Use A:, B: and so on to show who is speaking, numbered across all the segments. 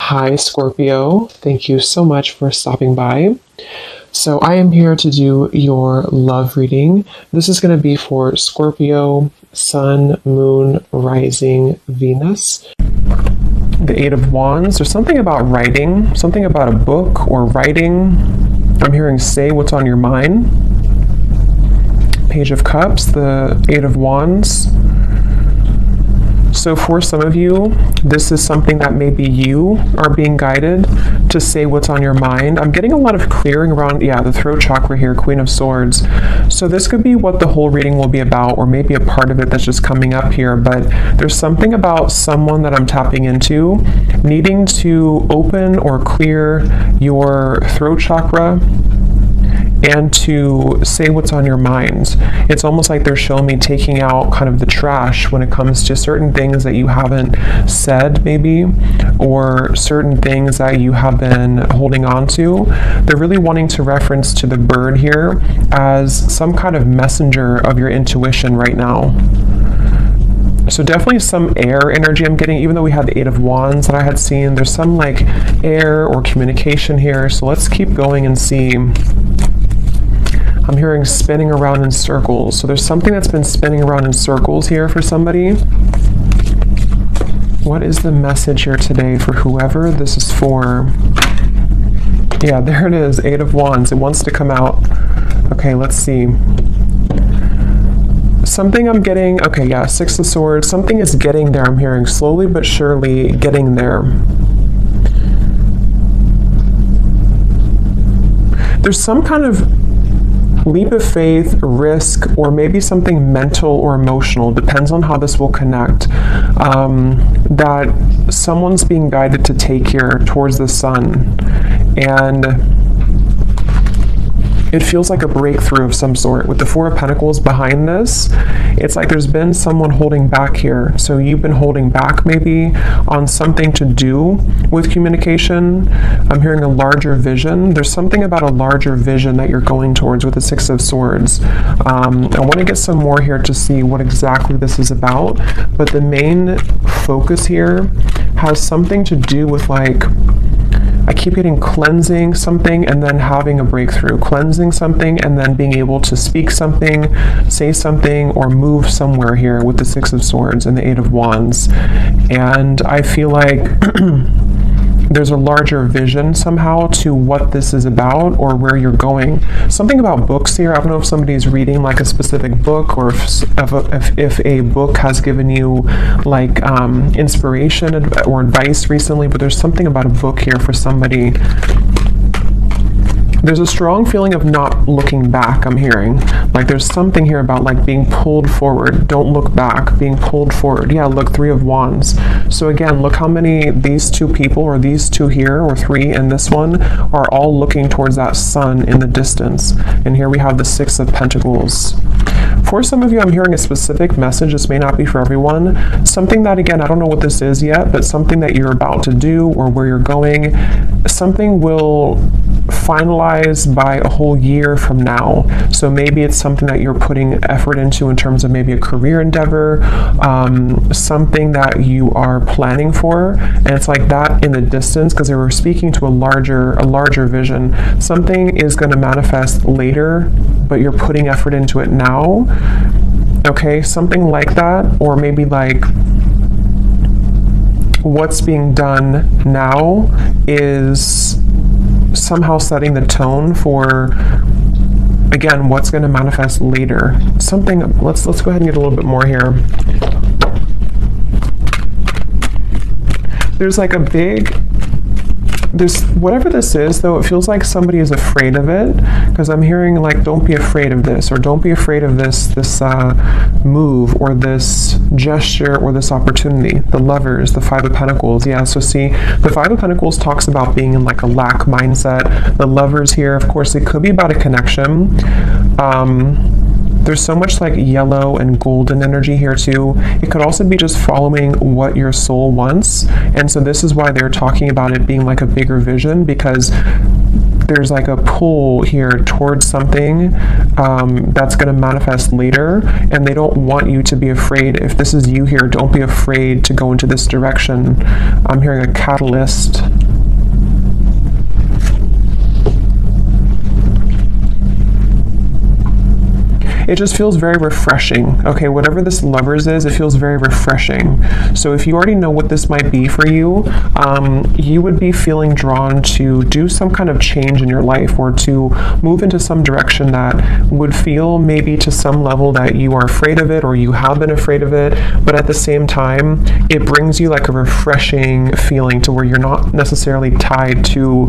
A: Hi, Scorpio. Thank you so much for stopping by. So I am here to do your love reading. This is going to be for Scorpio, Sun, Moon, Rising, Venus. The Eight of Wands. There's something about writing, something about a book or writing. I'm hearing say what's on your mind. Page of Cups, the Eight of Wands. So for some of you, this is something that maybe you are being guided to say what's on your mind. I'm getting a lot of clearing around, the throat chakra here, Queen of Swords. So this could be what the whole reading will be about, or maybe a part of it that's just coming up here. But there's something about someone that I'm tapping into, needing to open or clear your throat chakra and to say what's on your mind. It's almost like they're showing me taking out kind of the trash when it comes to certain things that you haven't said maybe, or certain things that you have been holding on to. They're really wanting to reference to the bird here as some kind of messenger of your intuition right now. So definitely some air energy I'm getting, even though we had the Eight of Wands that I had seen. There's some like air or communication here. So let's keep going and see. I'm hearing spinning around in circles. So there's something that's been spinning around in circles here for somebody. What is the message here today for whoever this is for? Yeah, there it is, Eight of Wands. It wants to come out. Okay, let's see. Something I'm getting, Six of Swords. Something is getting there, I'm hearing, slowly but surely getting there. There's some kind of leap of faith, risk, or maybe something mental or emotional, depends on how this will connect, that someone's being guided to take here towards the sun. And it feels like a breakthrough of some sort. With the Four of Pentacles behind this, it's like there's been someone holding back here. So you've been holding back maybe on something to do with communication. I'm hearing a larger vision. There's something about a larger vision that you're going towards with the Six of Swords. I want to get some more here to see what exactly this is about. But the main focus here has something to do with like, I keep getting cleansing something and then having a breakthrough. Cleansing something and then being able to speak something, say something, or move somewhere here with the Six of Swords and the Eight of Wands. And I feel like there's a larger vision somehow to what this is about or where you're going. Something about books here. I don't know if somebody's reading like a specific book, or if a book has given you like inspiration or advice recently, but there's something about a book here for somebody. There's a strong feeling of not looking back, I'm hearing. Like there's something here about like being pulled forward. Don't look back, being pulled forward. Yeah, look, Three of Wands. So again, look how many these two people, or these two here, or three and this one, are all looking towards that sun in the distance. And here we have the Six of Pentacles. For some of you, I'm hearing a specific message. This may not be for everyone. Something that, again, I don't know what this is yet, but something that you're about to do or where you're going, something will finalize by a whole year from now. So maybe it's something that you're putting effort into in terms of maybe a career endeavor, something that you are planning for, and it's like that in the distance, because they were speaking to a larger vision. Something is going to manifest later, but you're putting effort into it now. Okay, something like that, or maybe like what's being done now is somehow setting the tone for, again, what's going to manifest later. Something, let's go ahead and get a little bit more here. There's like a big, whatever this is though, it feels like somebody is afraid of it, because I'm hearing like, don't be afraid of this, or don't be afraid of this move, or this gesture, or this opportunity. The Lovers, the Five of Pentacles. Yeah, so see, the Five of Pentacles talks about being in like a lack mindset. The Lovers here, of course, it could be about a connection. There's so much like yellow and golden energy here too. It could also be just following what your soul wants. And so this is why they're talking about it being like a bigger vision, because there's like a pull here towards something that's going to manifest later, and they don't want you to be afraid. If this is you here, don't be afraid to go into this direction. I'm hearing a catalyst. it just feels very refreshing. Okay, whatever this Lovers is, it feels very refreshing. So if you already know what this might be for you, you would be feeling drawn to do some kind of change in your life, or to move into some direction that would feel maybe to some level that you are afraid of it, or you have been afraid of it, but at the same time, it brings you like a refreshing feeling to where you're not necessarily tied to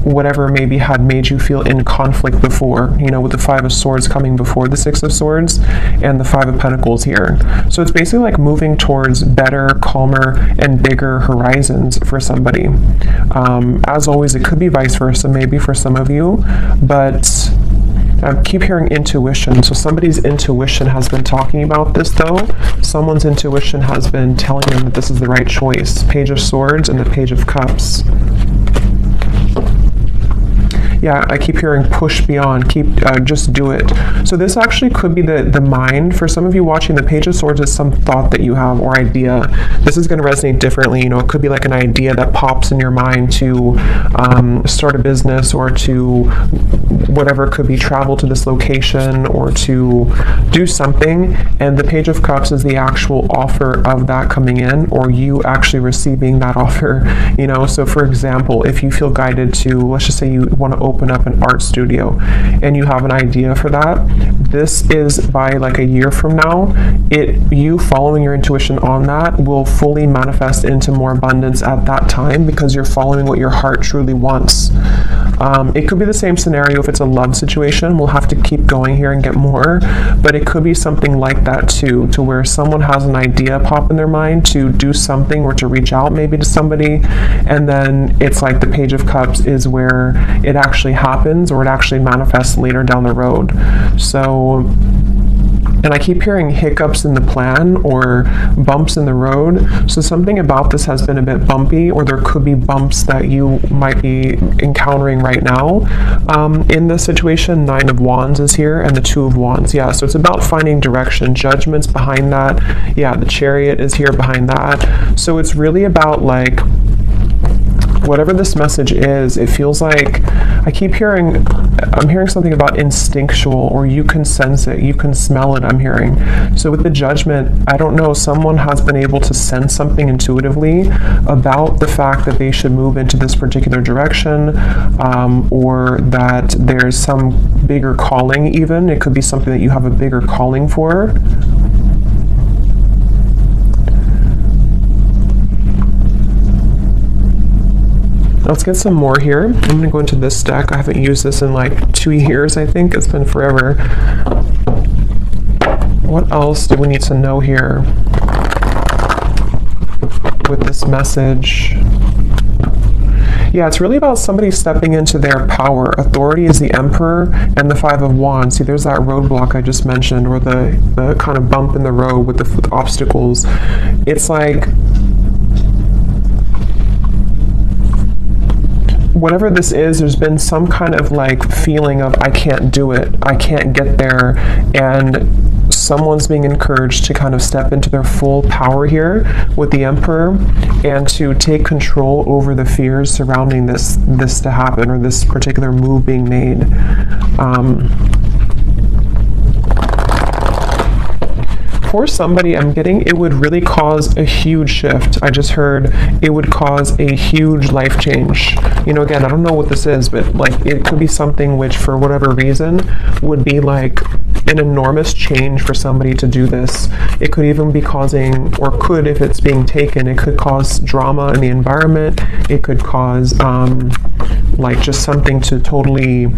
A: whatever maybe had made you feel in conflict before, you know, with the Five of Swords coming before the Six of Swords and the Five of Pentacles here. So it's basically like moving towards better, calmer, and bigger horizons for somebody. As always, it could be vice versa, maybe for some of you, but I keep hearing intuition. So somebody's intuition has been talking about this though. Someone's intuition has been telling them that this is the right choice. Page of Swords and the Page of Cups. Yeah, I keep hearing push beyond, just do it. So this actually could be the mind. For some of you watching, the Page of Swords is some thought that you have or idea. This is going to resonate differently. You know, it could be like an idea that pops in your mind to start a business, or to whatever, it could be travel to this location, or to do something. And the Page of Cups is the actual offer of that coming in, or you actually receiving that offer. You know, so for example, if you feel guided to, let's just say you want to open up an art studio and you have an idea for that, this is by like a year from now, you following your intuition on that will fully manifest into more abundance at that time, because you're following what your heart truly wants. It could be the same scenario if it's a love situation. We'll have to keep going here and get more, but it could be something like that too, to where someone has an idea pop in their mind to do something, or to reach out maybe to somebody, and then it's like the Page of Cups is where it actually happens, or it actually manifests later down the road. So, and I keep hearing hiccups in the plan, or bumps in the road. So something about this has been a bit bumpy, or there could be bumps that you might be encountering right now. In this situation, Nine of Wands is here, and the Two of Wands. Yeah, so it's about finding direction. Judgment's behind that. Yeah, the Chariot is here behind that. So it's really about like, whatever this message is, it feels like, I'm hearing something about instinctual, or you can sense it, you can smell it, I'm hearing. So with the Judgment, I don't know, someone has been able to sense something intuitively about the fact that they should move into this particular direction, or that there's some bigger calling even. It could be something that you have a bigger calling for. Let's get some more here. I'm going to go into this deck. I haven't used this in like 2 years, I think. It's been forever. What else do we need to know here with this message? Yeah, it's really about somebody stepping into their power. Authority is the Emperor and the Five of Wands. See, there's that roadblock I just mentioned, or the kind of bump in the road with the obstacles. It's like, whatever this is, there's been some kind of like feeling of, I can't do it, I can't get there, and someone's being encouraged to kind of step into their full power here with the Emperor, and to take control over the fears surrounding this to happen, or this particular move being made. For somebody, I'm getting it would really cause a huge shift. I just heard it would cause a huge life change. You know, again, I don't know what this is, but like it could be something which for whatever reason would be like an enormous change for somebody to do this. It could even be causing, or could, if it's being taken, it could cause drama in the environment. It could cause like just something to totally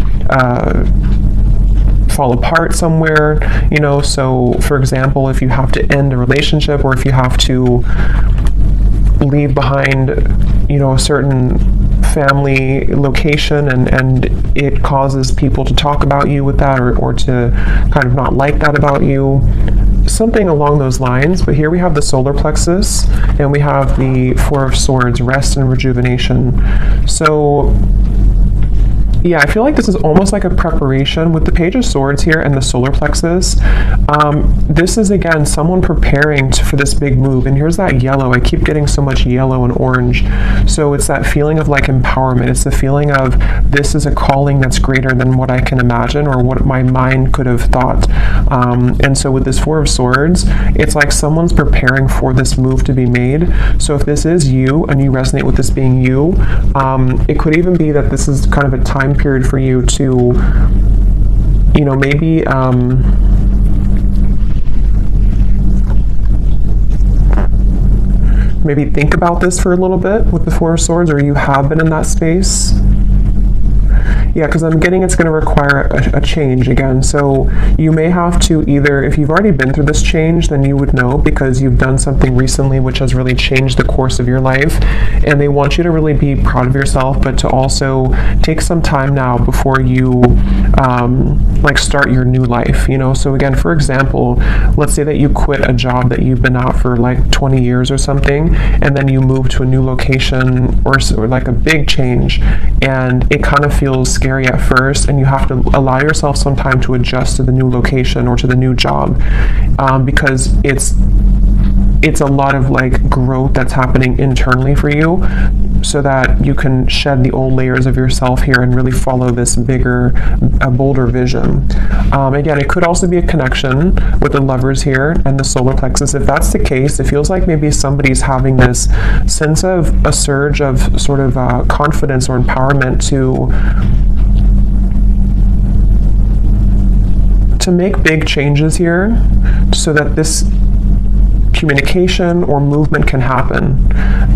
A: fall apart somewhere, you know. So for example, if you have to end a relationship, or if you have to leave behind, you know, a certain family location, and it causes people to talk about you with that, or to kind of not like that about you, something along those lines. But here we have the solar plexus, and we have the Four of Swords, rest and rejuvenation. So Yeah, I feel like this is almost like a preparation with the Page of Swords here and the solar plexus. This is, again, someone preparing for this big move. And here's that yellow. I keep getting so much yellow and orange. So it's that feeling of like empowerment. It's the feeling of this is a calling that's greater than what I can imagine or what my mind could have thought. And so with this Four of Swords, it's like someone's preparing for this move to be made. So if this is you and you resonate with this being you, it could even be that this is kind of a time period for you to, you know, maybe maybe think about this for a little bit with the Four of Swords, or you have been in that space. Yeah, because I'm getting it's going to require a change again. So you may have to either, if you've already been through this change, then you would know because you've done something recently which has really changed the course of your life. And they want you to really be proud of yourself, but to also take some time now before you like start your new life, you know? So again, for example, let's say that you quit a job that you've been out for like 20 years or something, and then you move to a new location or like a big change, and it kind of feels scary at first, and you have to allow yourself some time to adjust to the new location or to the new job, because it's a lot of like growth that's happening internally for you, so that you can shed the old layers of yourself here and really follow this bigger, bolder vision. Again, it could also be a connection with the Lovers here and the solar plexus. If that's the case, it feels like maybe somebody's having this sense of a surge of sort of confidence or empowerment to make big changes here, so that this communication or movement can happen.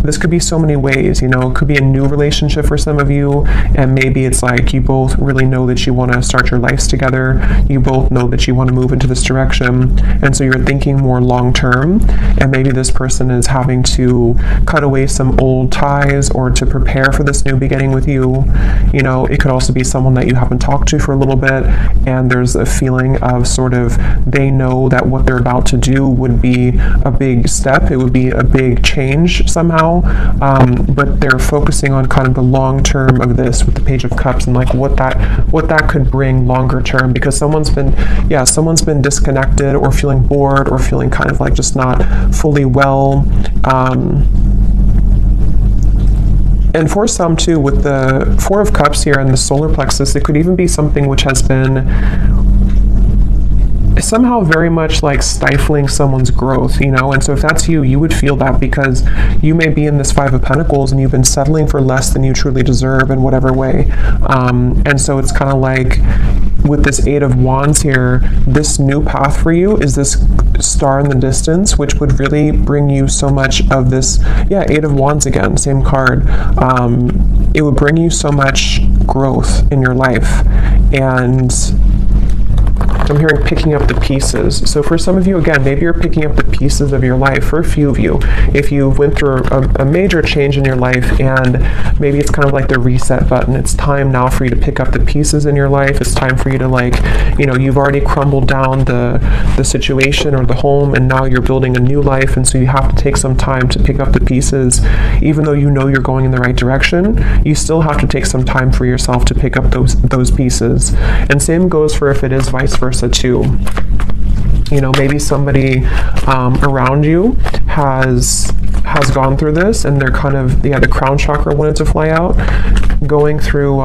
A: This could be so many ways, you know. It could be a new relationship for some of you, and maybe it's like you both really know that you want to start your lives together. You both know that you want to move into this direction, and so you're thinking more long term, and maybe this person is having to cut away some old ties or to prepare for this new beginning with you. You know, it could also be someone that you haven't talked to for a little bit, and there's a feeling of sort of they know that what they're about to do would be a big step, it would be a big change somehow, but they're focusing on kind of the long term of this with the Page of Cups and like what that could bring longer term, because someone's been disconnected or feeling bored or feeling kind of like just not fully well, and for some too, with the Four of Cups here and the solar plexus, it could even be something which has been somehow very much like stifling someone's growth, you know. And so if that's you, you would feel that, because you may be in this Five of Pentacles and you've been settling for less than you truly deserve in whatever way, and so it's kind of like with this Eight of Wands here, this new path for you is this star in the distance, which would really bring you so much of this, Eight of Wands again, same card. It would bring you so much growth in your life, and I'm hearing picking up the pieces. So for some of you, again, maybe you're picking up the pieces of your life. For a few of you, if you went through a major change in your life, and maybe it's kind of like the reset button, it's time now for you to pick up the pieces in your life. It's time for you to, like, you know, you've already crumbled down the situation or the home, and now you're building a new life, and so you have to take some time to pick up the pieces. Even though you know you're going in the right direction, you still have to take some time for yourself to pick up those pieces. And same goes for if it is vice versa too. You know, maybe somebody around you has gone through this, and they're kind of, the crown chakra wanted to fly out, going through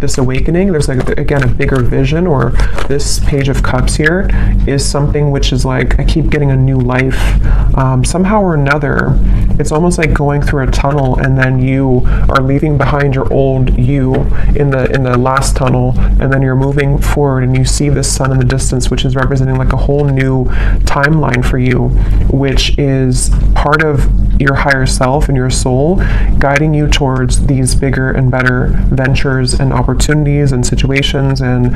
A: this awakening. There's like, again, a bigger vision, or this Page of Cups here is something which is like, I keep getting a new life somehow or another. It's almost like going through a tunnel, and then you are leaving behind your old you in the last tunnel, and then you're moving forward, and you see this sun in the distance, which is representing like a whole new timeline for you, which is part of your higher self and your soul guiding you towards these bigger and better ventures and opportunities and situations. And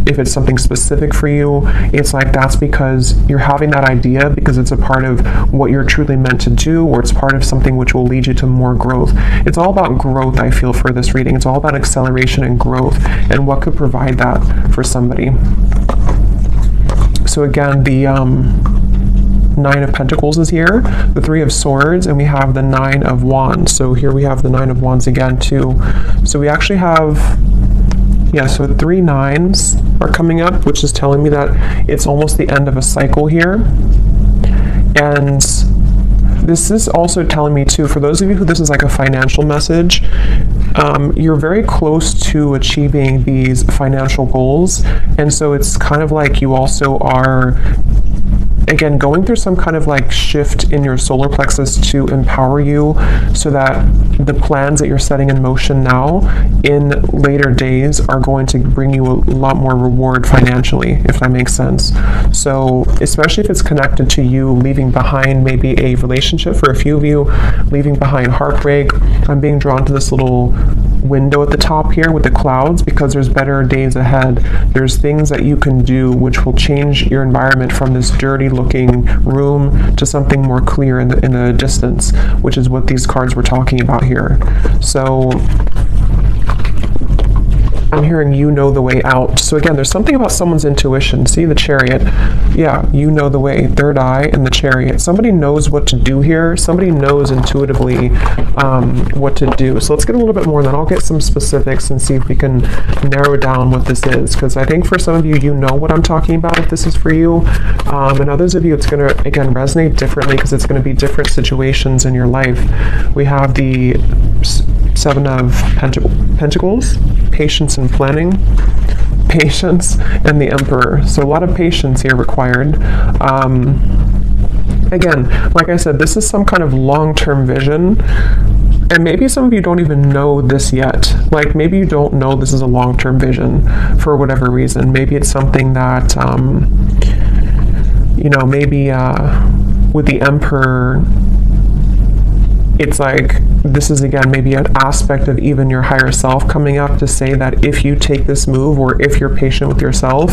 A: if it's something specific for you, it's like that's because you're having that idea because it's a part of what you're truly meant to do, or it's part of something which will lead you to more growth. It's all about growth, I feel, for this reading. It's all about acceleration and growth, and what could provide that for somebody. So again, the Nine of Pentacles is here, the Three of Swords, and we have the Nine of Wands. So here we have the Nine of Wands again too. So we actually have Yeah, so 3 9s are coming up, which is telling me that it's almost the end of a cycle here. And this is also telling me too, for those of you who this is like a financial message, you're very close to achieving these financial goals. And so it's kind of like you also are, again, going through some kind of like shift in your solar plexus to empower you so that the plans that you're setting in motion now in later days are going to bring you a lot more reward financially, if that makes sense. So especially if it's connected to you leaving behind maybe a relationship, for a few of you, leaving behind heartbreak. I'm being drawn to this little window at the top here with the clouds because there's better days ahead. There's things that you can do which will change your environment from this dirty looking room to something more clear in the distance, which is what these cards were talking about here. So I'm hearing you know the way out. So again, there's something about someone's intuition. See the Chariot? Yeah, you know the way. Third eye and the Chariot. Somebody knows what to do here. Somebody knows intuitively what to do. So let's get a little bit more, and then I'll get some specifics and see if we can narrow down what this is. Because I think for some of you, you know what I'm talking about if this is for you. And others of you, it's going to, again, resonate differently because it's going to be different situations in your life. We have the 7 of Pentacles, patience and planning, patience, and the Emperor. So a lot of patience here required. Again, like I said, this is some kind of long-term vision. And maybe some of you don't even know this yet. Like maybe you don't know this is a long-term vision for whatever reason. Maybe it's something that, you know, maybe with the Emperor, it's like this is again maybe an aspect of even your higher self coming up to say that if you take this move or if you're patient with yourself,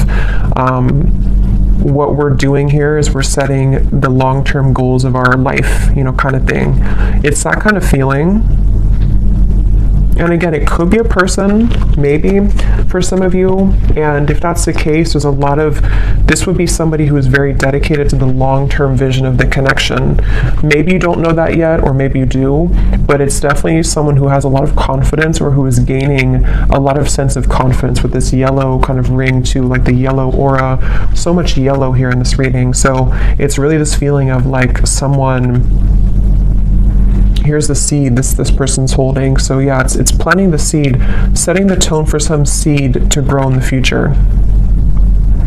A: what we're doing here is we're setting the long-term goals of our life, you know, kind of thing. It's that kind of feeling. And again, it could be a person, maybe, for some of you. And if that's the case, there's a lot of, this would be somebody who is very dedicated to the long-term vision of the connection. Maybe you don't know that yet, or maybe you do, but it's definitely someone who has a lot of confidence or who is gaining a lot of sense of confidence with this yellow kind of ring too, like the yellow aura. So much yellow here in this reading. So it's really this feeling of like someone, here's the seed this person's holding. So yeah, it's planting the seed, setting the tone for some seed to grow in the future.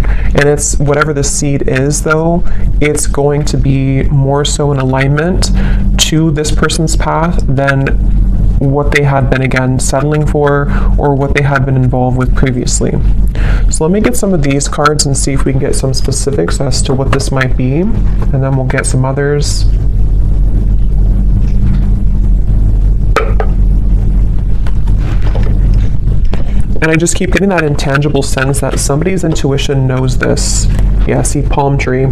A: And it's whatever the seed is though, it's going to be more so in alignment to this person's path than what they had been, again, settling for or what they had been involved with previously. So let me get some of these cards and see if we can get some specifics as to what this might be, and then we'll get some others. And I just keep getting that intangible sense that somebody's intuition knows this. Yeah, see palm tree.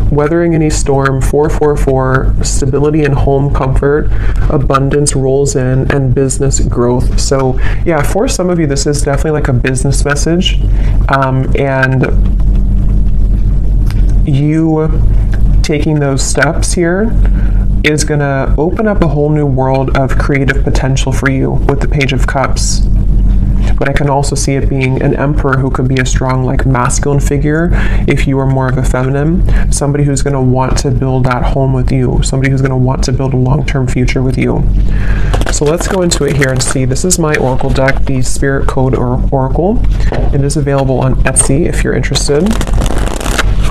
A: Weathering any storm, 444, stability and home comfort, abundance rolls in, and business growth. So yeah, for some of you, this is definitely like a business message. And you taking those steps here is going to open up a whole new world of creative potential for you with the Page of Cups. But I can also see it being an Emperor who could be a strong, like, masculine figure if you are more of a feminine. Somebody who's going to want to build that home with you. Somebody who's going to want to build a long-term future with you. So let's go into it here and see. This is my Oracle deck, the Spirit Code Oracle. It is available on Etsy if you're interested.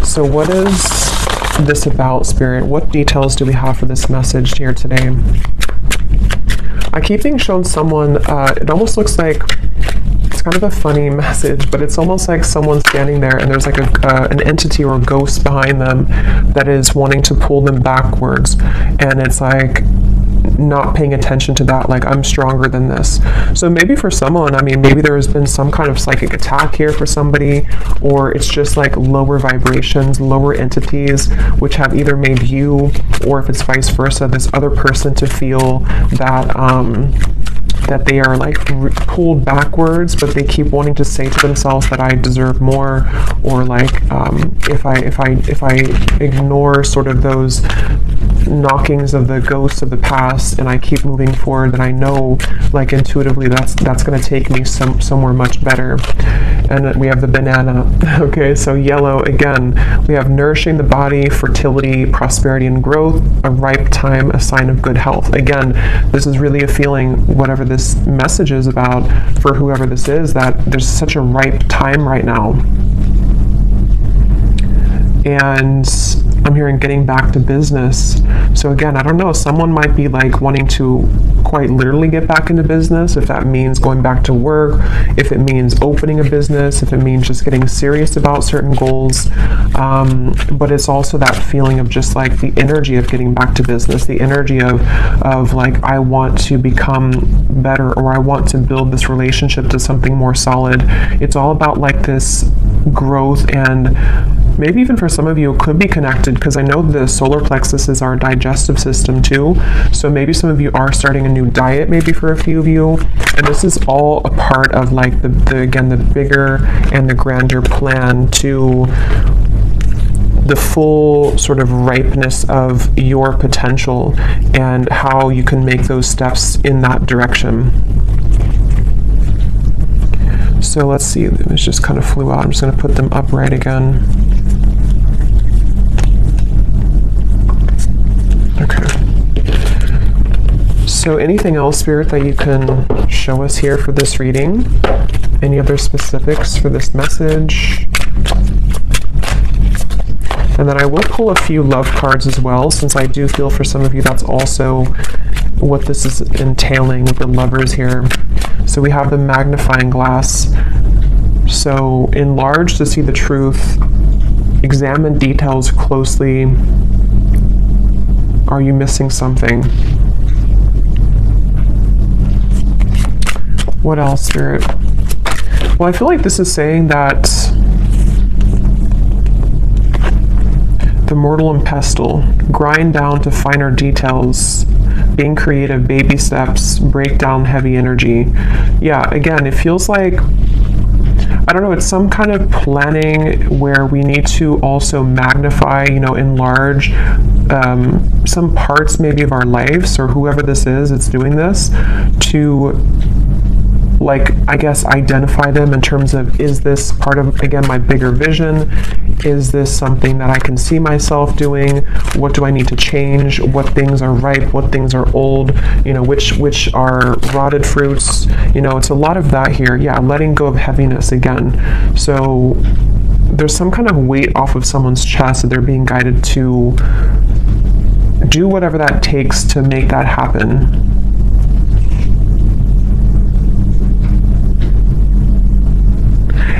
A: So what is this about, Spirit? What details do we have for this message here today? I keep being shown someone, it almost looks like, it's kind of a funny message, but it's almost like someone standing there and there's like an entity or a ghost behind them that is wanting to pull them backwards. And it's like not paying attention to that, like, I'm stronger than this. So maybe for someone, I mean, maybe there has been some kind of psychic attack here for somebody, or it's just like lower vibrations, lower entities, which have either made you, or if it's vice versa, this other person to feel that that they are like pulled backwards, but they keep wanting to say to themselves that I deserve more, or like if I ignore sort of those knockings of the ghosts of the past, and I keep moving forward, then I know, like, intuitively that's going to take me somewhere much better. And we have the banana. Okay, so yellow, again, we have nourishing the body, fertility, prosperity, and growth, a ripe time, a sign of good health. Again, this is really a feeling, whatever this message is about for whoever this is, that there's such a ripe time right now. And I'm hearing getting back to business. So again, I don't know, someone might be like wanting to quite literally get back into business, if that means going back to work, if it means opening a business, if it means just getting serious about certain goals. But it's also that feeling of just like the energy of getting back to business, the energy of like, I want to become better, or I want to build this relationship to something more solid. It's all about like this growth, and maybe even for some of you it could be connected, because I know the solar plexus is our digestive system too. So maybe some of you are starting a new diet, maybe for a few of you, and this is all a part of like the bigger and the grander plan to the full sort of ripeness of your potential, and how you can make those steps in that direction. So let's see, it just kind of flew out. I'm just going to put them upright again. Okay. So anything else, Spirit, that you can show us here for this reading? Any other specifics for this message? And then I will pull a few love cards as well, since I do feel for some of you that's also what this is entailing with the lovers here. So we have the magnifying glass. So enlarge to see the truth. Examine details closely. Are you missing something? What else, Spirit? Well, I feel like this is saying that the mortal and pestle, grind down to finer details, being creative, baby steps, break down heavy energy. Yeah, again, it feels like, I don't know, it's some kind of planning where we need to also magnify, enlarge some parts maybe of our lives, or whoever this is that's doing this, to, like, I guess, identify them in terms of, is this part of, again, my bigger vision? Is this something that I can see myself doing? What do I need to change? What things are ripe? What things are old? Which are rotted fruits? It's a lot of that here. Yeah, letting go of heaviness again. So there's some kind of weight off of someone's chest that they're being guided to do whatever that takes to make that happen.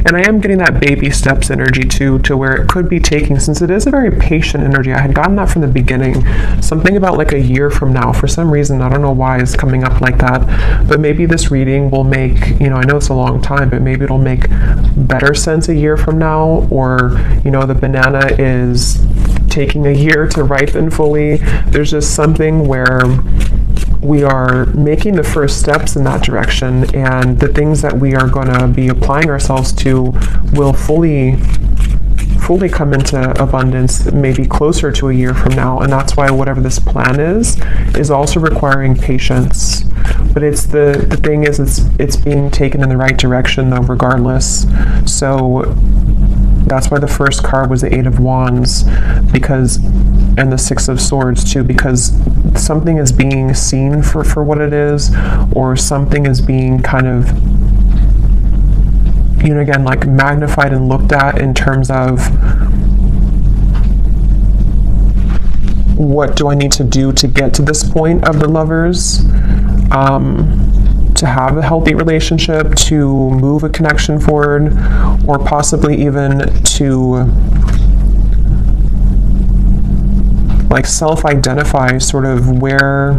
A: And I am getting that baby steps energy too, to where it could be taking, since it is a very patient energy. I had gotten that from the beginning. Something about like a year from now. For some reason, I don't know why it's coming up like that. But maybe this reading will make, I know it's a long time, but maybe it'll make better sense a year from now. Or, the banana is taking a year to ripen fully. There's just something where we are making the first steps in that direction, and the things that we are going to be applying ourselves to will fully come into abundance maybe closer to a year from now. And that's why whatever this plan is also requiring patience. But it's the thing is, it's being taken in the right direction though, regardless. So that's why the first card was the Eight of Wands, and the Six of Swords too, because something is being seen for what it is, or something is being kind of, again, like magnified and looked at in terms of, what do I need to do to get to this point of the lovers? To have a healthy relationship, to move a connection forward, or possibly even to like self-identify sort of where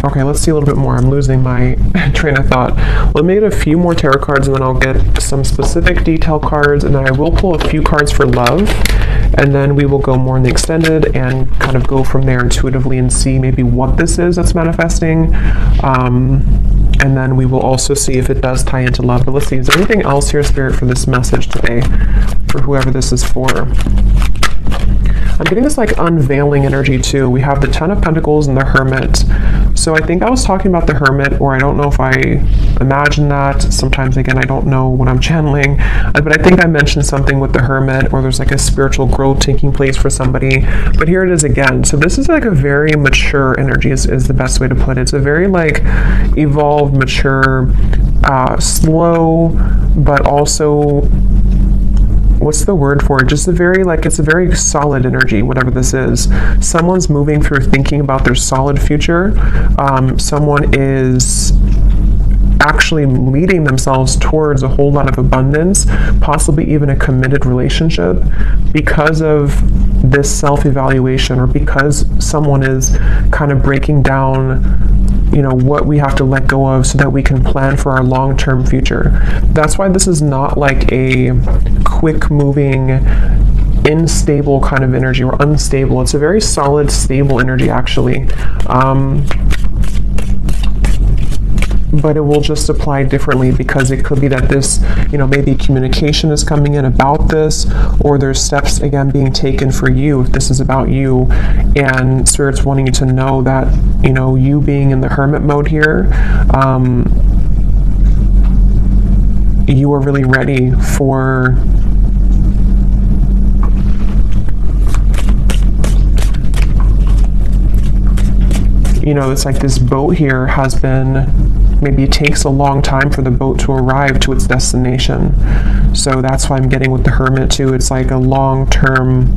A: okay, let's see a little bit more. I'm losing my train of thought. Well, I made a few more tarot cards, and then I'll get some specific detail cards, and then I will pull a few cards for love, and then we will go more in the extended and kind of go from there intuitively and see maybe what this is that's manifesting. And then we will also see if it does tie into love. But let's see, is there anything else here, Spirit, for this message today? for whoever this is for. I'm getting this like unveiling energy too. We have the Ten of Pentacles and the Hermit. So I think I was talking about the Hermit, or I don't know if I imagined that. Sometimes, again, I don't know what I'm channeling. But I think I mentioned something with the Hermit, or there's like a spiritual growth taking place for somebody. But here it is again. So this is like a very mature energy is the best way to put it. It's a very like evolved, mature, slow, but also, what's the word for it? Just a very, like, it's a very solid energy, whatever this is. Someone's moving through thinking about their solid future. Someone is actually leading themselves towards a whole lot of abundance, possibly even a committed relationship, because of this self-evaluation, or because someone is kind of breaking down, you know, what we have to let go of so that we can plan for our long-term future. That's why this is not like a quick moving, unstable kind of energy, or unstable. It's a very solid, stable energy actually. But it will just apply differently, because it could be that this, you know, maybe communication is coming in about this, or there's steps again being taken for you if this is about you, and Spirit's wanting you to know that, you know, you being in the Hermit mode here, you are really ready for you know, it's like this boat here has been, maybe it takes a long time for the boat to arrive to its destination. So that's why I'm getting with the Hermit too. It's like a long-term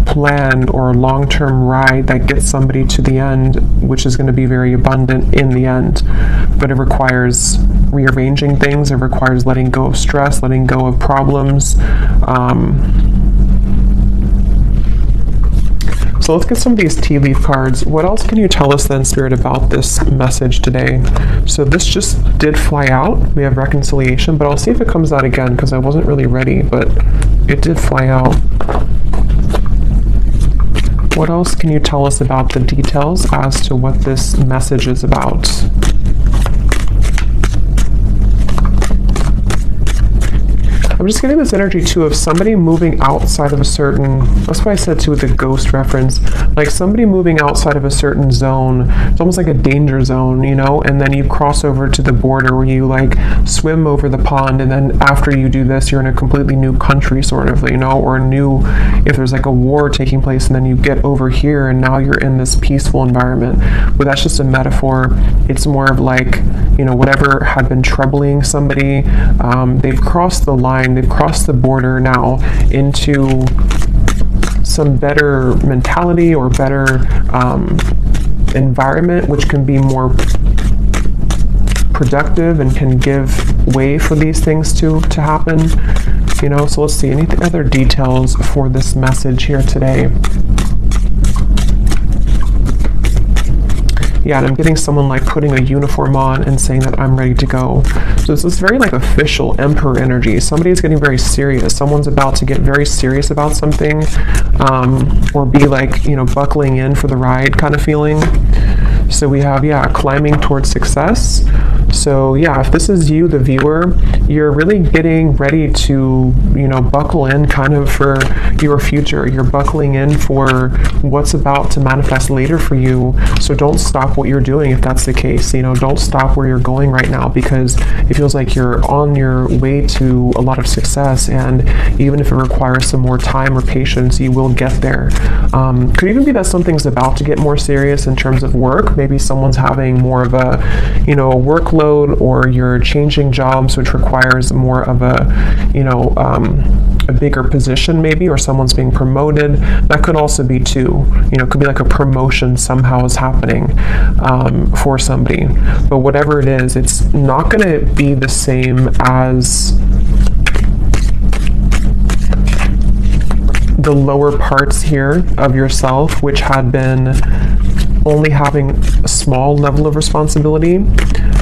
A: plan or a long-term ride that gets somebody to the end, which is going to be very abundant in the end. But it requires rearranging things. It requires letting go of stress, letting go of problems. So let's get some of these tea leaf cards. What else can you tell us then, Spirit, about this message today? So this just did fly out. We have reconciliation, but I'll see if it comes out again, because I wasn't really ready, but it did fly out. What else can you tell us about the details as to what this message is about? I'm just getting this energy too of somebody moving outside of a certain, that's why I said too with the ghost reference, like somebody moving outside of a certain zone. It's almost like a danger zone, you know, and then you cross over to the border where you like swim over the pond, and then after you do this, you're in a completely new country sort of, you know, or new, if there's like a war taking place, and then you get over here and now you're in this peaceful environment. But that's just a metaphor. It's more of like, you know, whatever had been troubling somebody, they've crossed the line, they've crossed the border now into some better mentality or better environment, which can be more productive and can give way for these things to happen, you know. So let's see, any other details for this message here today? Yeah, and I'm getting someone like putting a uniform on and saying that I'm ready to go. So this is very like official Emperor energy. Somebody's getting very serious. Someone's about to get very serious about something, or be like, you know, buckling in for the ride kind of feeling. So we have, yeah, climbing towards success. So yeah, if this is you, the viewer, you're really getting ready to, you know, buckle in kind of for your future. You're buckling in for what's about to manifest later for you. So don't stop what you're doing if that's the case. You know, don't stop where you're going right now, because it feels like you're on your way to a lot of success, and even if it requires some more time or patience, you will get there. Could even be that something's about to get more serious in terms of work. Maybe someone's having more of a, you know, a workload, or you're changing jobs, which requires more of a, you know, a bigger position maybe, or someone's being promoted. That could also be too, you know, it could be like a promotion somehow is happening for somebody. But whatever it is, it's not going to be the same as the lower parts here of yourself, which had been only having a small level of responsibility.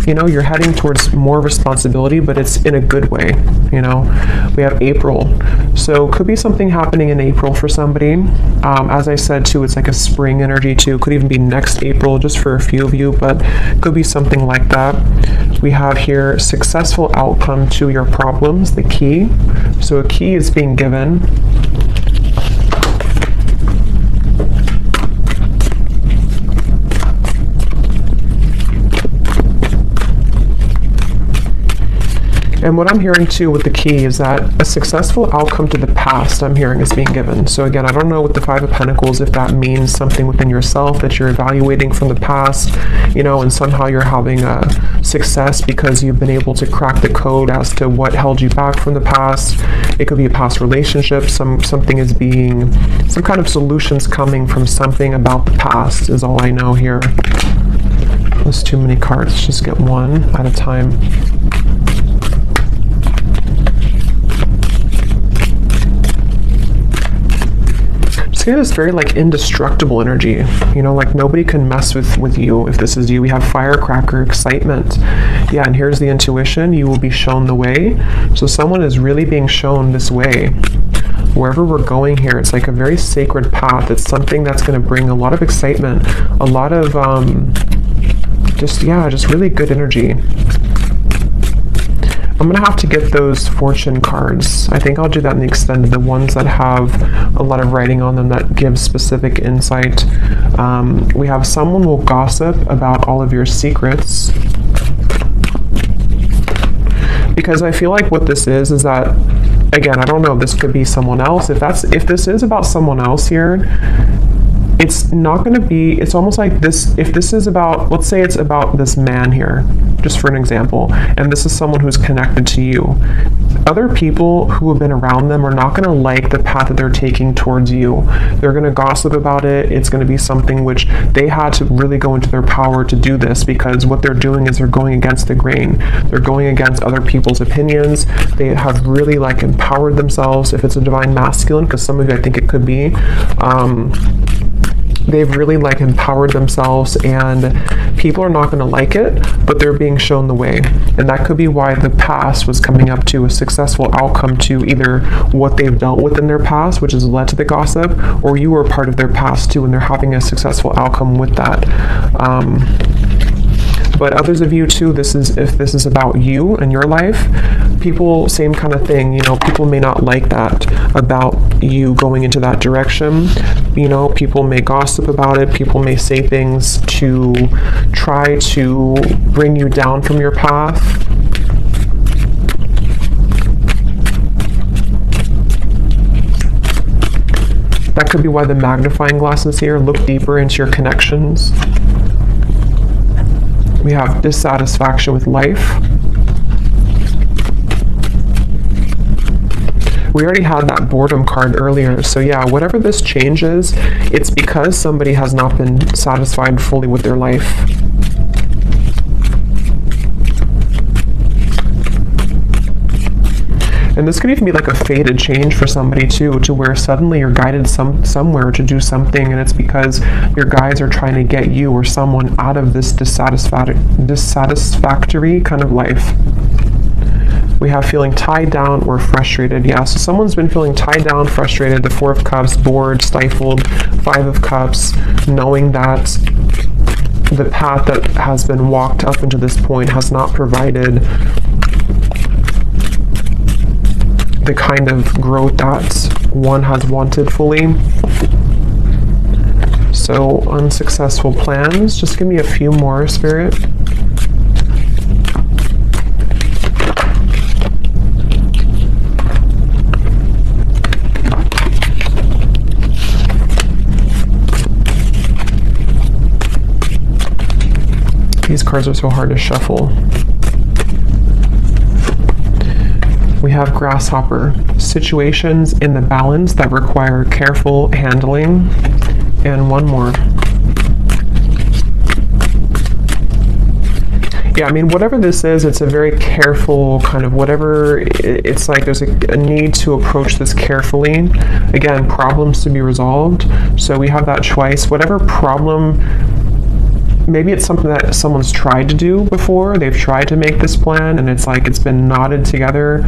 A: you know, you're heading towards more responsibility, but it's in a good way, you know. We have April. So could be something happening in April for somebody. As I said too, it's like a spring energy too. Could even be next April just for a few of you, but could be something like that. We have here successful outcome to your problems, the key. So a key is being given. And what I'm hearing too with the key is that a successful outcome to the past, I'm hearing, is being given. So again, I don't know with the Five of Pentacles if that means something within yourself that you're evaluating from the past, you know, and somehow you're having a success because you've been able to crack the code as to what held you back from the past. It could be a past relationship. Something is being, some kind of solutions coming from something about the past is all I know here. There's too many cards. Let's just get one at a time. Yeah, it's very like indestructible energy, you know, like nobody can mess with you if this is you. We have firecracker, excitement. Yeah, and here's the intuition. You will be shown the way. So someone is really being shown this way. Wherever we're going here, it's like a very sacred path. It's something that's going to bring a lot of excitement, a lot of just really good energy. I'm going to have to get those fortune cards. I think I'll do that in the extended, the ones that have a lot of writing on them that give specific insight. We have someone will gossip about all of your secrets. Because I feel like what this is that, again, I don't know, this could be someone else. If this is about someone else here, it's not going to be, it's almost like this, if this is about, let's say it's about this man here, just for an example, and this is someone who's connected to you. Other people who have been around them are not going to like the path that they're taking towards you. They're going to gossip about it. It's going to be something which they had to really go into their power to do this, because what they're doing is they're going against the grain. They're going against other people's opinions. They have really like empowered themselves, if it's a divine masculine, because some of you, I think it could be, they've really like empowered themselves, and people are not going to like it, but they're being shown the way. And that could be why the past was coming up to a successful outcome to either what they've dealt with in their past, which has led to the gossip, or you were part of their past too, and they're having a successful outcome with that. But others of you too, if this is about you and your life, people, same kind of thing, you know, people may not like that about you going into that direction. You know, people may gossip about it. People may say things to try to bring you down from your path. That could be why the magnifying glass is here. Look deeper into your connections. We have dissatisfaction with life. We already had that boredom card earlier. So yeah, whatever this change is, it's because somebody has not been satisfied fully with their life. And this could even be like a fated change for somebody too, to where suddenly you're guided somewhere to do something, and it's because your guides are trying to get you or someone out of this dissatisfactory kind of life. We have feeling tied down or frustrated. Yeah, so someone's been feeling tied down, frustrated, the Four of Cups, bored, stifled, Five of Cups, knowing that the path that has been walked up into this point has not provided the kind of growth that one has wanted fully. So unsuccessful plans. Just give me a few more, Spirit. These cards are so hard to shuffle. We have grasshopper, situations in the balance that require careful handling, and one more. Yeah, I mean, whatever this is, it's a very careful kind of whatever, it's like there's a need to approach this carefully. Again, problems to be resolved. So we have that twice. Whatever problem maybe it's something that someone's tried to do before. They've tried to make this plan, and it's like it's been knotted together.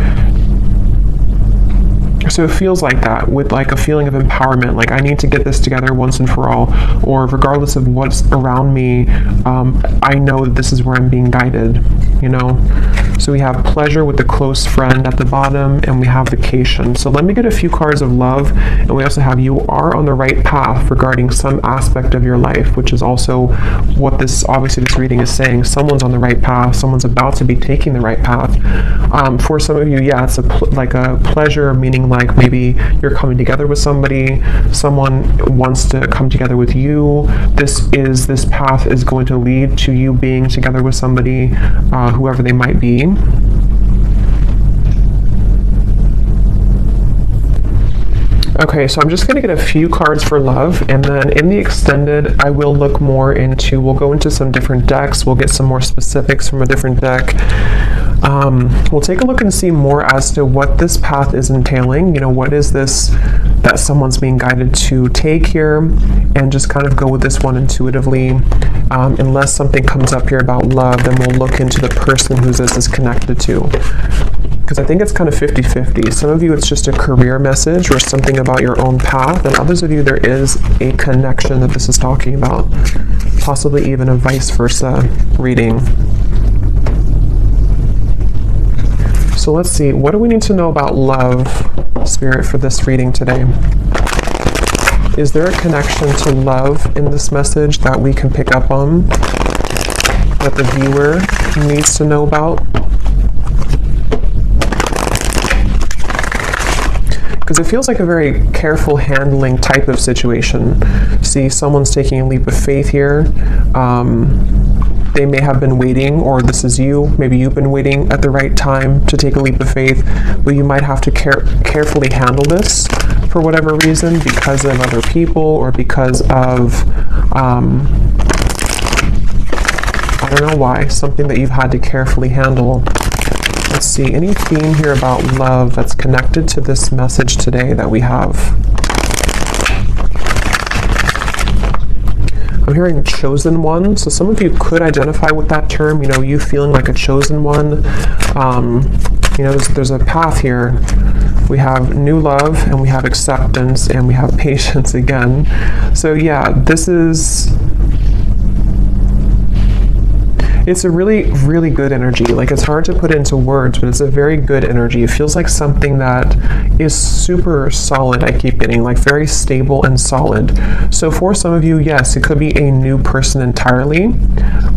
A: So it feels like that, with like a feeling of empowerment, like I need to get this together once and for all, or regardless of what's around me, I know that this is where I'm being guided, you know. So we have pleasure with the close friend at the bottom, and we have vacation. So let me get a few cards of love, and we also have you are on the right path regarding some aspect of your life, which is also what this, obviously this reading is saying. Someone's on the right path, someone's about to be taking the right path. For some of you, yeah, it's like a pleasure, meaning like maybe you're coming together with somebody, someone wants to come together with you. This path is going to lead to you being together with somebody, whoever they might be. Okay, so I'm just going to get a few cards for love, and then in the extended, I will look more into, we'll go into some different decks, we'll get some more specifics from a different deck. We'll take a look and see more as to what this path is entailing. You know, what is this that someone's being guided to take here, and just kind of go with this one intuitively. Unless something comes up here about love, then we'll look into the person who this is connected to. Because I think it's kind of 50-50. Some of you, it's just a career message or something about your own path, and others of you, there is a connection that this is talking about. Possibly even a vice versa reading. So let's see, what do we need to know about love, Spirit, for this reading today? Is there a connection to love in this message that we can pick up on, that the viewer needs to know about? Because it feels like a very careful handling type of situation. See, someone's taking a leap of faith here. They may have been waiting, or this is you. Maybe you've been waiting at the right time to take a leap of faith, but you might have to carefully handle this for whatever reason, because of other people, or because of, I don't know why, something that you've had to carefully handle. Let's see, any theme here about love that's connected to this message today that we have? I'm hearing chosen one, so some of you could identify with that term, you know, you feeling like a chosen one. You know, there's a path here. We have new love, and we have acceptance, and we have patience again. So yeah, this is... It's a really, really good energy. Like, it's hard to put into words, but it's a very good energy. It feels like something that is super solid, I keep getting, like very stable and solid. So for some of you, yes, it could be a new person entirely.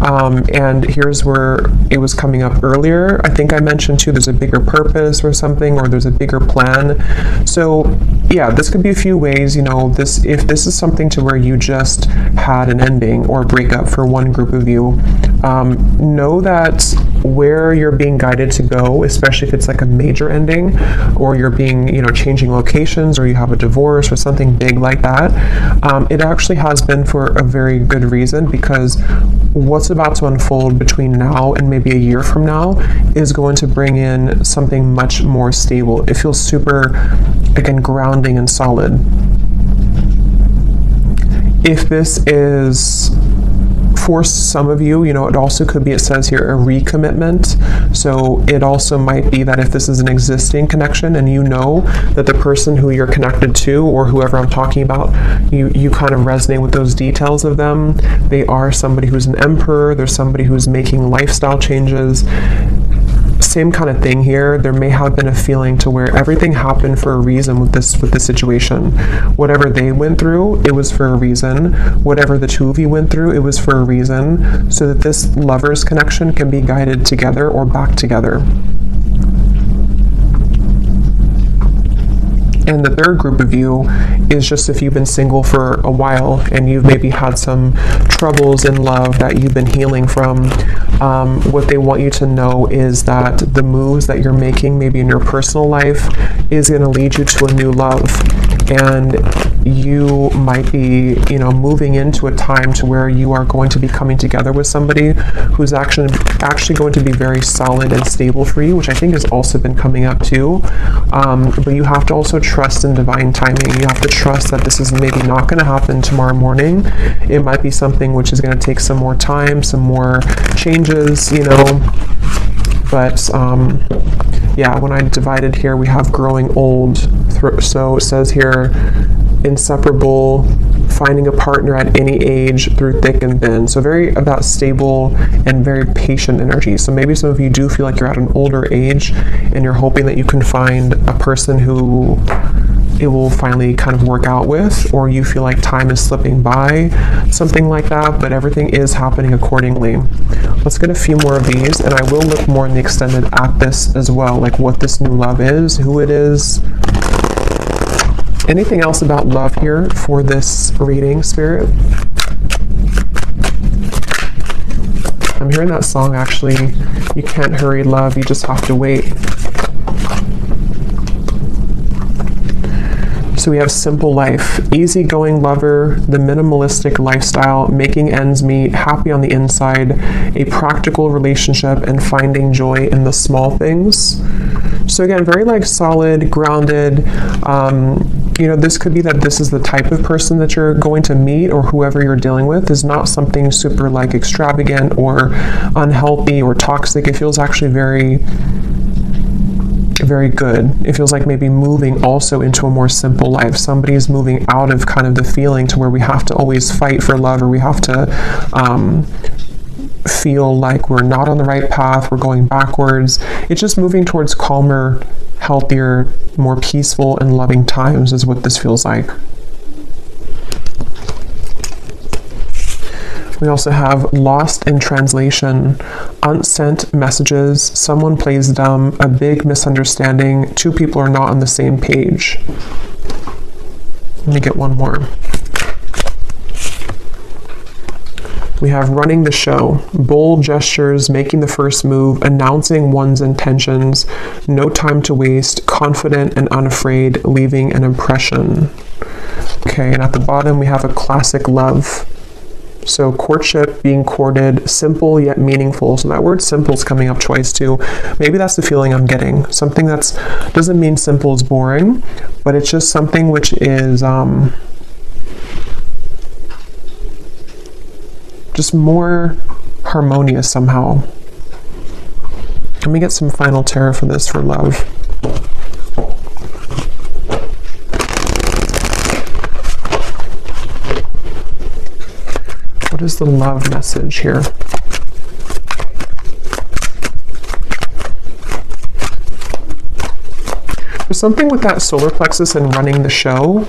A: And here's where it was coming up earlier. I think I mentioned too, there's a bigger purpose or something, or there's a bigger plan. So yeah, this could be a few ways, you know, if this is something to where you just had an ending or a breakup for one group of you, know that where you're being guided to go, especially if it's like a major ending, or you're being, you know, changing locations, or you have a divorce or something big like that, it actually has been for a very good reason, because what's about to unfold between now and maybe a year from now is going to bring in something much more stable. It feels super, again, grounding and solid. If this is... For some of you, you know, it also could be, it says here, a recommitment. So it also might be that if this is an existing connection and you know that the person who you're connected to, or whoever I'm talking about, you kind of resonate with those details of them. They are somebody who's an emperor. There's somebody who's making lifestyle changes. Same kind of thing here. There may have been a feeling to where everything happened for a reason with this situation. Whatever they went through, it was for a reason. Whatever the two of you went through, it was for a reason, so that this lover's connection can be guided together or back together. And the third group of you is just if you've been single for a while and you've maybe had some troubles in love that you've been healing from. What they want you to know is that the moves that you're making maybe in your personal life is going to lead you to a new love. And you might be, you know, moving into a time to where you are going to be coming together with somebody who's actually going to be very solid and stable for you, which I think has also been coming up too. But you have to also trust in divine timing. You have to trust that this is maybe not going to happen tomorrow morning. It might be something which is going to take some more time, some more changes, you know. But yeah, when I divided here, we have growing old. So it says here, inseparable, finding a partner at any age through thick and thin. So very about stable and very patient energy. So maybe some of you do feel like you're at an older age and you're hoping that you can find a person who it will finally kind of work out with, or you feel like time is slipping by, something like that, but everything is happening accordingly. Let's get a few more of these, and I will look more in the extended at this as well, like what this new love is, who it is. Anything else about love here for this reading, Spirit? I'm hearing that song actually, you can't hurry love, you just have to wait. So we have simple life, easygoing lover, the minimalistic lifestyle, making ends meet, happy on the inside, a practical relationship, and finding joy in the small things. So again, very like solid, grounded. You know, this could be that this is the type of person that you're going to meet, or whoever you're dealing with is not something super like extravagant or unhealthy or toxic. It feels actually very good. It feels like maybe moving also into a more simple life. Somebody's moving out of kind of the feeling to where we have to always fight for love, or we have to feel like we're not on the right path, we're going backwards. It's just moving towards calmer, healthier, more peaceful and loving times is what this feels like. We also have lost in translation, unsent messages, someone plays dumb, a big misunderstanding, two people are not on the same page. Let me get one more. We have running the show, bold gestures, making the first move, announcing one's intentions, no time to waste, confident and unafraid, leaving an impression. Okay, and at the bottom we have a classic love. So courtship, being courted, simple yet meaningful. So that word simple is coming up twice too. Maybe that's the feeling I'm getting. Something that's, doesn't mean simple is boring, but it's just something which is just more harmonious somehow. Let me get some final tarot for this for love. What is the love message here? There's something with that solar plexus and running the show.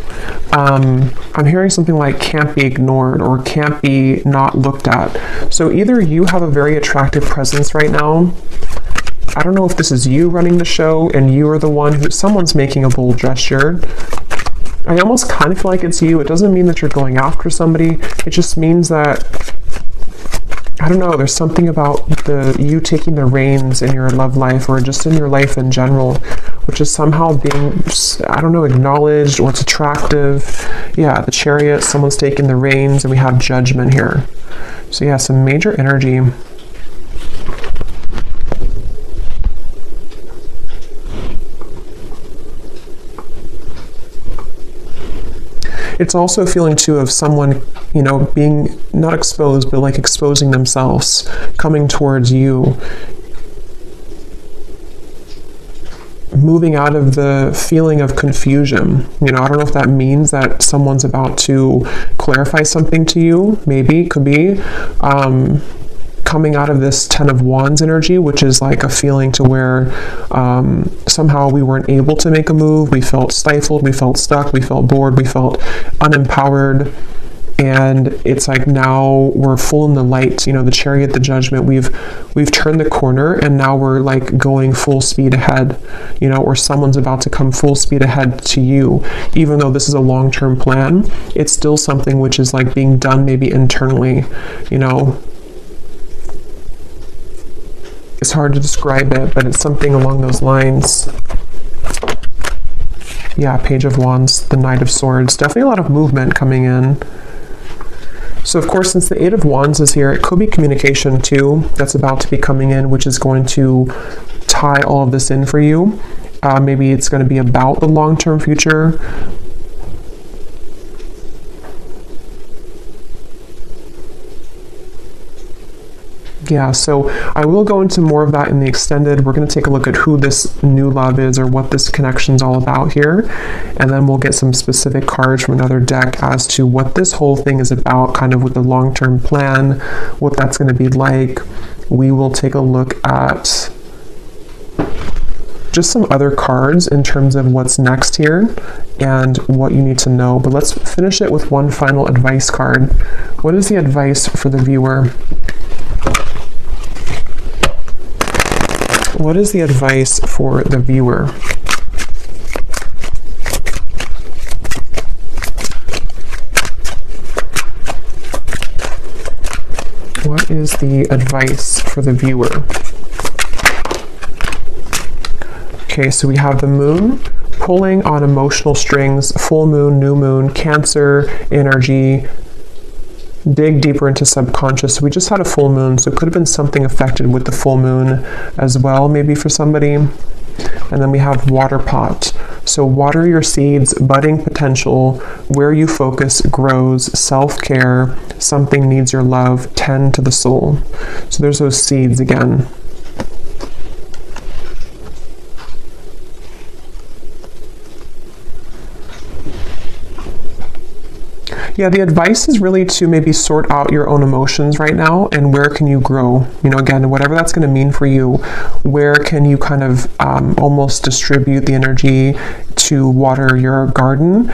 A: I'm hearing something like can't be ignored or can't be not looked at. So either you have a very attractive presence right now. I don't know if this is you running the show and you are the one who, someone's making a bold gesture. I almost kind of feel like it's you. It doesn't mean that you're going after somebody. It just means that, I don't know, there's something about you taking the reins in your love life or just in your life in general, which is somehow being, I don't know, acknowledged, or it's attractive. Yeah, the Chariot, someone's taking the reins, and we have Judgment here. So yeah, some major energy. It's also a feeling too of someone, you know, being not exposed, but like exposing themselves, coming towards you, moving out of the feeling of confusion. You know, I don't know if that means that someone's about to clarify something to you. Maybe, could be. Coming out of this Ten of Wands energy, which is like a feeling to where somehow we weren't able to make a move. We felt stifled, we felt stuck, we felt bored, we felt unempowered. And it's like now we're full in the light, you know, the Chariot, the Judgment, we've turned the corner, and now we're like going full speed ahead, you know, or someone's about to come full speed ahead to you. Even though this is a long-term plan, it's still something which is like being done maybe internally, you know. It's hard to describe it, but it's something along those lines. Yeah, Page of Wands, the Knight of Swords. Definitely a lot of movement coming in. So of course, since the Eight of Wands is here, it could be communication too that's about to be coming in, which is going to tie all of this in for you. Maybe it's going to be about the long-term future. Yeah, so I will go into more of that in the extended. We're going to take a look at who this new love is or what this connection's all about here. And then we'll get some specific cards from another deck as to what this whole thing is about, kind of with the long-term plan, what that's going to be like. We will take a look at just some other cards in terms of what's next here and what you need to know. But let's finish it with one final advice card. What is the advice for the viewer? What is the advice for the viewer? What is the advice for the viewer? Okay, so we have the moon pulling on emotional strings, full moon, new moon, Cancer energy. Dig deeper into subconscious. So we just had a full moon, so it could have been something affected with the full moon as well, maybe for somebody. And then we have water pot. So water your seeds, budding potential, where you focus grows, self-care, something needs your love, tend to the soul. So there's those seeds again. Yeah, the advice is really to maybe sort out your own emotions right now and where can you grow? You know, again, whatever that's going to mean for you, where can you kind of almost distribute the energy to water your garden,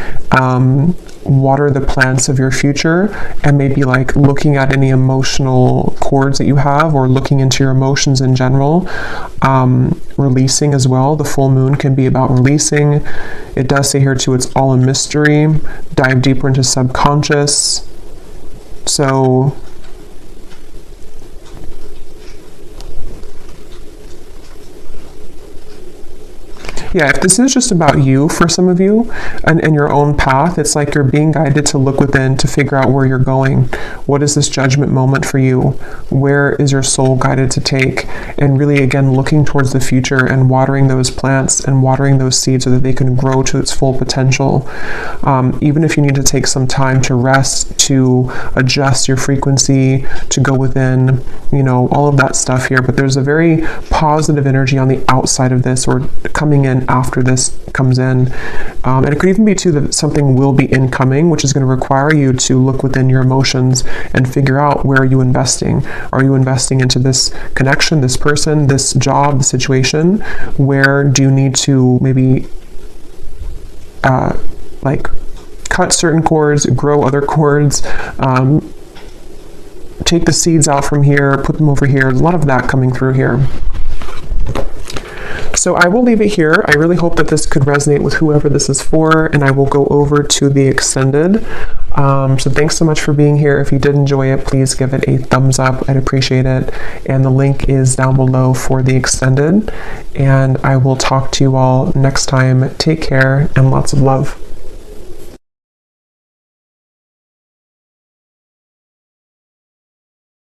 A: water the plants of your future, and maybe like looking at any emotional cords that you have or looking into your emotions in general. Releasing as well. The full moon can be about releasing. It does say here too, it's all a mystery. Dive deeper into subconscious. So yeah, if this is just about you for some of you and your own path, it's like you're being guided to look within to figure out where you're going. What is this judgment moment for you? Where is your soul guided to take? And really, again, looking towards the future and watering those plants and watering those seeds so that they can grow to its full potential. Even if you need to take some time to rest, to adjust your frequency, to go within, you know, all of that stuff here. But there's a very positive energy on the outside of this, or coming in after this comes in. And it could even be too that something will be incoming, which is going to require you to look within your emotions and figure out, where are you investing? Are you investing into this connection, this person, this job, the situation? Where do you need to maybe like cut certain cords, grow other cords, take the seeds out from here, put them over here? There's a lot of that coming through here. So I will leave it here. I really hope that this could resonate with whoever this is for, and I will go over to the extended. So thanks so much for being here. If you did enjoy it, please give it a thumbs up. I'd appreciate it. And the link is down below for the extended. And I will talk to you all next time. Take care and lots of love.